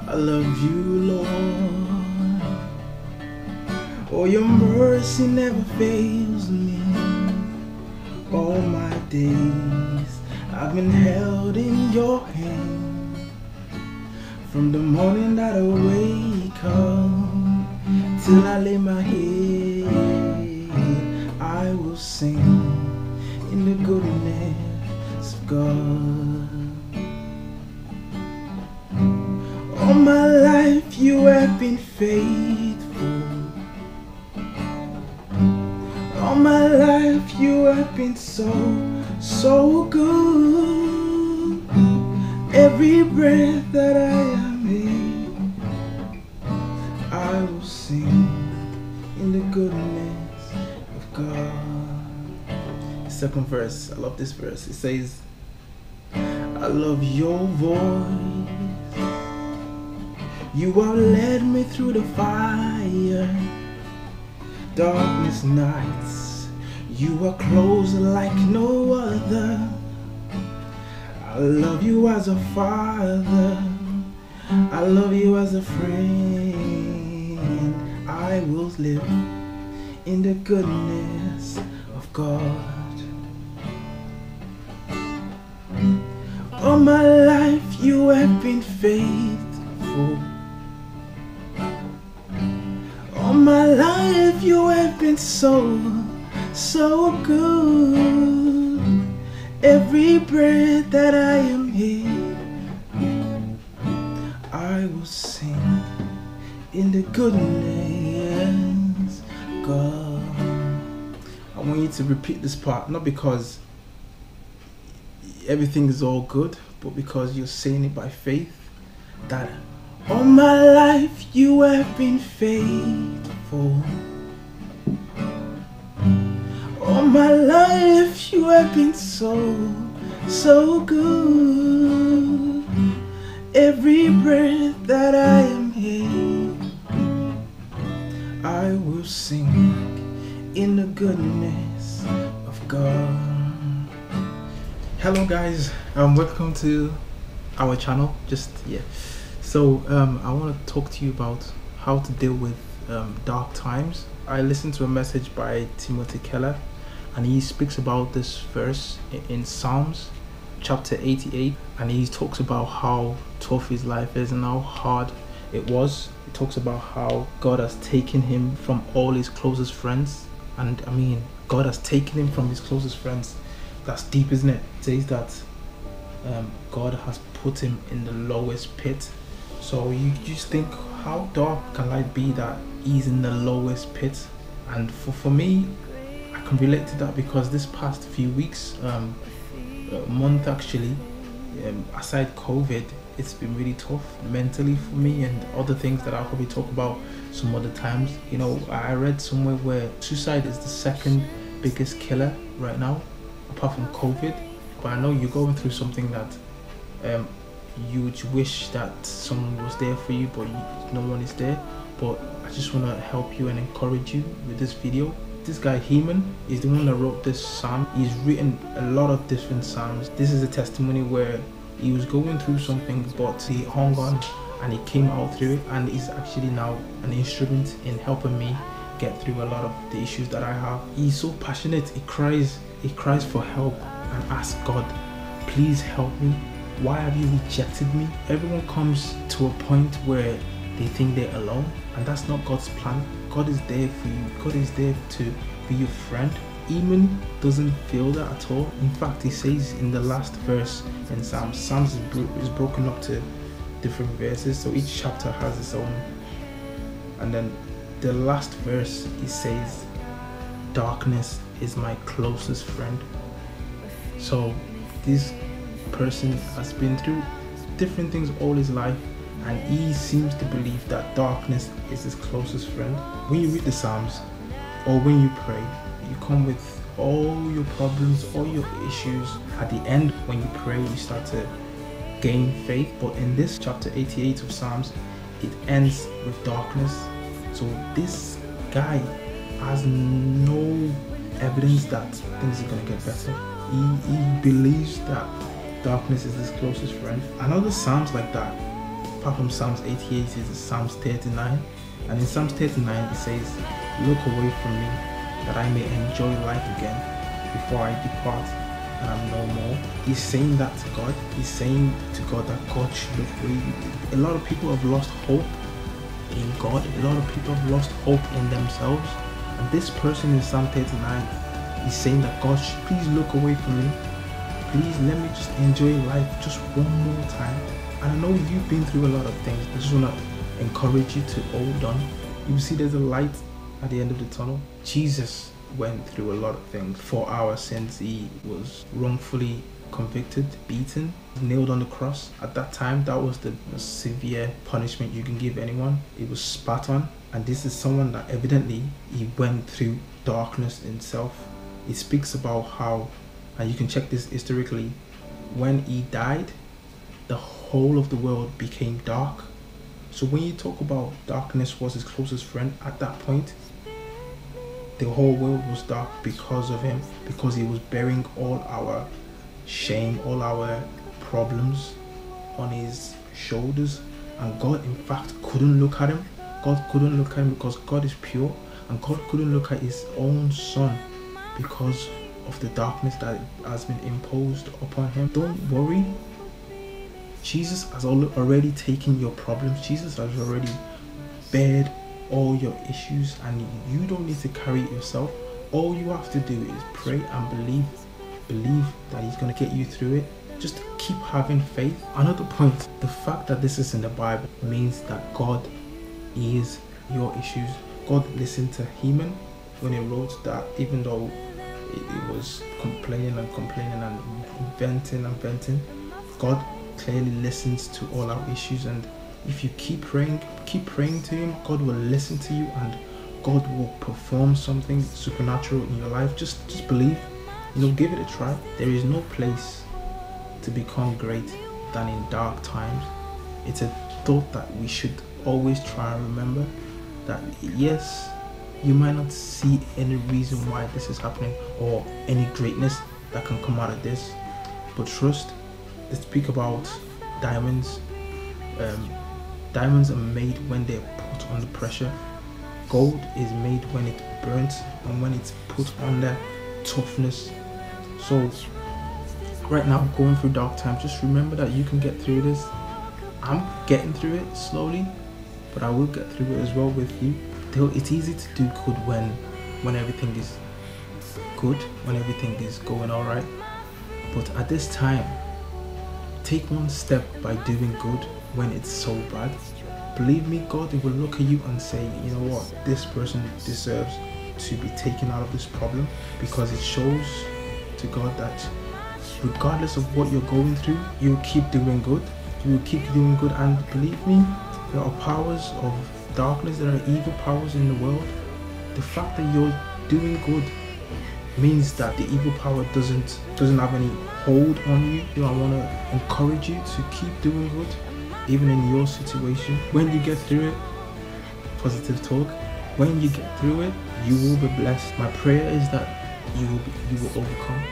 I love you, Lord. Oh, your mercy never fails me. All my days I've been held in your hand. From the morning that I wake up till I lay my head, I will sing in the goodness of God. All my life you have been faithful. All my life you have been so good. Every breath that I am in, I will sing in the goodness of God. Second verse, I love this verse. It says, I love your voice. You have led me through the fire, darkness nights. You are close like no other. I love you as a father. I love you as a friend. I will live in the goodness of God. All my life you have been faithful. All my life you have been so good. Every breath that I am here, I will sing in the goodness of God. I want you to repeat this part, not because everything is all good, but because you're saying it by faith, that all my life you have been faithful. All my life you have been so good. Every breath that I am here, I will sing in the goodness of God. Hello guys, welcome to our channel. So I want to talk to you about how to deal with dark times. I listened to a message by Timothy Keller, and he speaks about this verse in Psalms chapter 88, and he talks about how tough his life is and how hard it was. He talks about how God has taken him from all his closest friends, and I mean, God has taken him from his closest friends. That's deep, isn't it? It says that God has put him in the lowest pit. So you just think, how dark can life be that he's in the lowest pit? And for me, I can relate to that, because this past few weeks, month actually, aside COVID, it's been really tough mentally for me, and other things that I'll probably talk about some other times. You know, I read somewhere where suicide is the second biggest killer right now, apart from COVID. But I know you're going through something that you would wish that someone was there for you, but no one is there. But I just want to help you and encourage you with this video. This guy Heman is the one that wrote this psalm. He's written a lot of different psalms. This is a testimony where he was going through something, but he hung on and he came out through it, and he's actually now an instrument in helping me get through a lot of the issues that I have. He's so passionate. He cries for help and asks God, please help me. Why have you rejected me? Everyone comes to a point where they think they're alone, and that's not God's plan. God is there for you. God is there to be your friend. Heman doesn't feel that at all. In fact, he says in the last verse in Psalms is broken up to different verses, so each chapter has its own. And then the last verse, he says, darkness is my closest friend. So this person has been through different things all his life, and he seems to believe that darkness is his closest friend. When you read the Psalms, or when you pray, you come with all your problems, all your issues. At the end, when you pray, you start to gain faith. But in this chapter 88 of Psalms, it ends with darkness. So this guy has no evidence that things are going to get better. He believes that darkness is his closest friend. And other psalms like that, apart from Psalms 88, is Psalms 39. And in Psalms 39 it says, "Look away from me, that I may enjoy life again before I depart and I'm no more." He's saying that to God. He's saying to God that God should look away. A lot of people have lost hope in God. A lot of people have lost hope in themselves. And this person in Psalm 39 is saying that God should please look away from me. Please let me just enjoy life just one more time. And I know you've been through a lot of things. I just want to encourage you to hold on. You see there's a light at the end of the tunnel. Jesus went through a lot of things for our sins. He was wrongfully convicted, beaten, nailed on the cross. At that time, that was the most severe punishment you can give anyone. It was spat on. And this is someone that evidently he went through darkness himself. It speaks about how, and you can check this historically, when he died, the whole of the world became dark. So when you talk about darkness was his closest friend, at that point, the whole world was dark because of him, because he was bearing all our shame, all our problems on his shoulders. And God, in fact, couldn't look at him. God couldn't look at him because God is pure, and God couldn't look at his own son because of the darkness that has been imposed upon him. Don't worry. Jesus has already taken your problems. Jesus has already bared all your issues, and you don't need to carry it yourself. All you have to do is pray and believe that he's going to get you through it. Just keep having faith. Another point, the fact that this is in the Bible means that God is your issues. God listened to Heman when he wrote that, even though it was complaining and venting. God clearly listens to all our issues, and if you keep praying to him, God will listen to you and God will perform something supernatural in your life. Just believe, give it a try. There is no place to become great than in dark times. It's a thought that we should always try and remember, that yes, you might not see any reason why this is happening or any greatness that can come out of this, but trust. Let's speak about diamonds. Diamonds are made when they're put under pressure. Gold is made when it's burnt and when it's put under toughness. So right now, going through dark times, just remember that you can get through this. I'm getting through it slowly, but I will get through it as well with you. It's easy to do good when everything is good, when everything is going all right. But at this time, take one step by doing good when it's so bad. Believe me, God will look at you and say, you know what, this person deserves to be taken out of this problem, because it shows to God that regardless of what you're going through, you keep doing good. You will keep doing good, and believe me, there are powers of darkness, there are evil powers in the world. The fact that you're doing good means that the evil power doesn't have any hold on you. I want to encourage you to keep doing good, even in your situation. When you get through it, positive talk, when you get through it, you will be blessed. My prayer is that you will overcome.